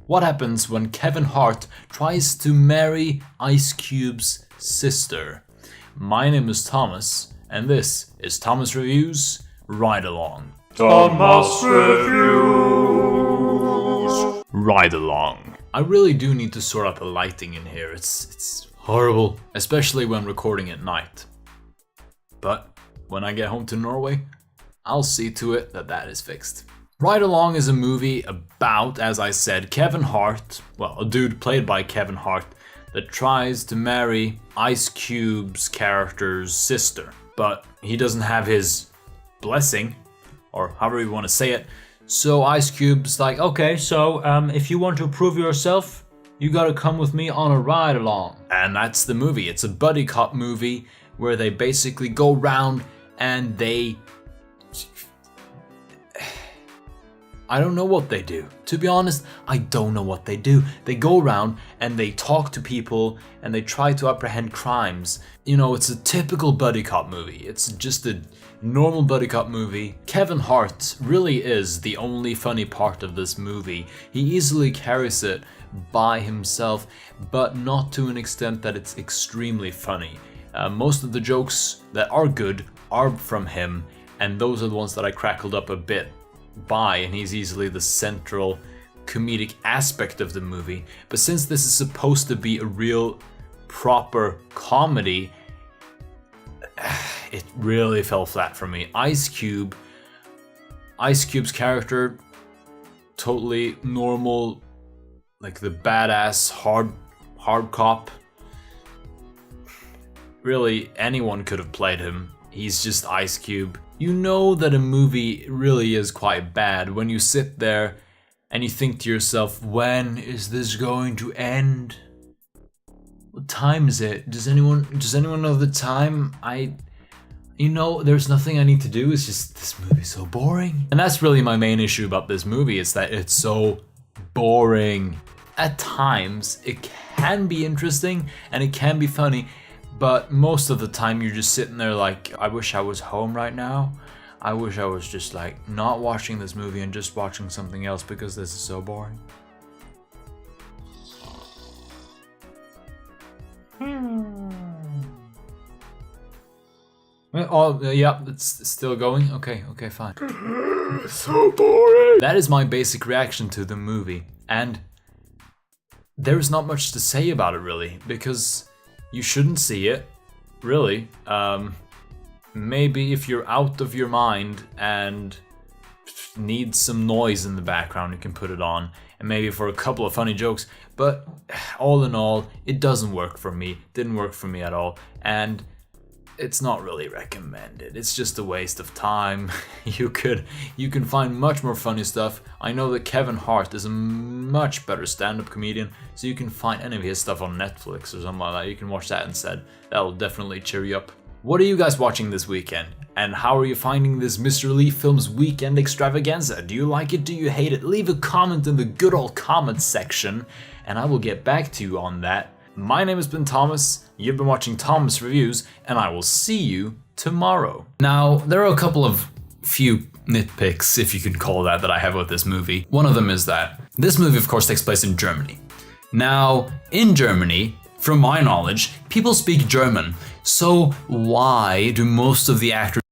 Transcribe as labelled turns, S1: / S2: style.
S1: What happens when Kevin Hart tries to marry Ice Cube's sister? My name is Thomas, and this is Thomas Reviews Ride Along.
S2: Thomas Reviews
S1: Ride Along. I really do need to sort out the lighting in here. It's horrible, especially when recording at night. But when I get home to Norway, I'll see to it that that is fixed. Ride Along is a movie about, as I said, Kevin Hart, well, a dude played by Kevin Hart, that tries to marry Ice Cube's character's sister. But he doesn't have his blessing, or however you want to say it. So Ice Cube's like, okay, so if you want to prove yourself, you gotta come with me on a ride along. And that's the movie. It's a buddy cop movie where they basically go around and they... I don't know what they do. To be honest, I don't know what they do. They go around and they talk to people and they try to apprehend crimes. You know, it's a typical buddy cop movie. It's just a normal buddy cop movie. Kevin Hart really is the only funny part of this movie. He easily carries it by himself, but not to an extent that it's extremely funny. Most of the jokes that are good are from him, and those are the ones that I crackled up a bit by, and he's easily the central comedic aspect of the movie. But since this is supposed to be a real proper comedy, it really fell flat for me. Ice Cube's character, totally normal, like the badass hard cop. Really, anyone could have played him. He's just Ice Cube. You know that a movie really is quite bad when you sit there and you think to yourself, when is this going to end? What time is it? Does anyone know the time? There's nothing I need to do. It's just, this movie's so boring. And that's really my main issue about this movie, is that it's so boring. At times, it can be interesting and it can be funny, but most of the time you're just sitting there like, I wish I was home right now. I wish I was just like not watching this movie and just watching something else because this is so boring. Oh, yeah, it's still going. Okay, fine.
S2: So boring.
S1: That is my basic reaction to the movie. And there's not much to say about it really, because you shouldn't see it, really. Maybe if you're out of your mind and need some noise in the background, you can put it on, and maybe for a couple of funny jokes. But all in all, it doesn't work for me. Didn't work for me at all, and it's not really recommended. It's just a waste of time. You can find much more funny stuff. I know that Kevin Hart is a much better stand-up comedian, so you can find any of his stuff on Netflix or something like that. You can watch that instead. That'll definitely cheer you up. What are you guys watching this weekend? And how are you finding this Mr. Lee Films weekend extravaganza? Do you like it? Do you hate it? Leave a comment in the good old comments section, and I will get back to you on that. My name has been Thomas, you've been watching Thomas Reviews, and I will see you tomorrow. Now, there are a couple of few nitpicks, if you can call that I have with this movie. One of them is that this movie, of course, takes place in Germany. Now, in Germany, from my knowledge, people speak German. So why do most of the actors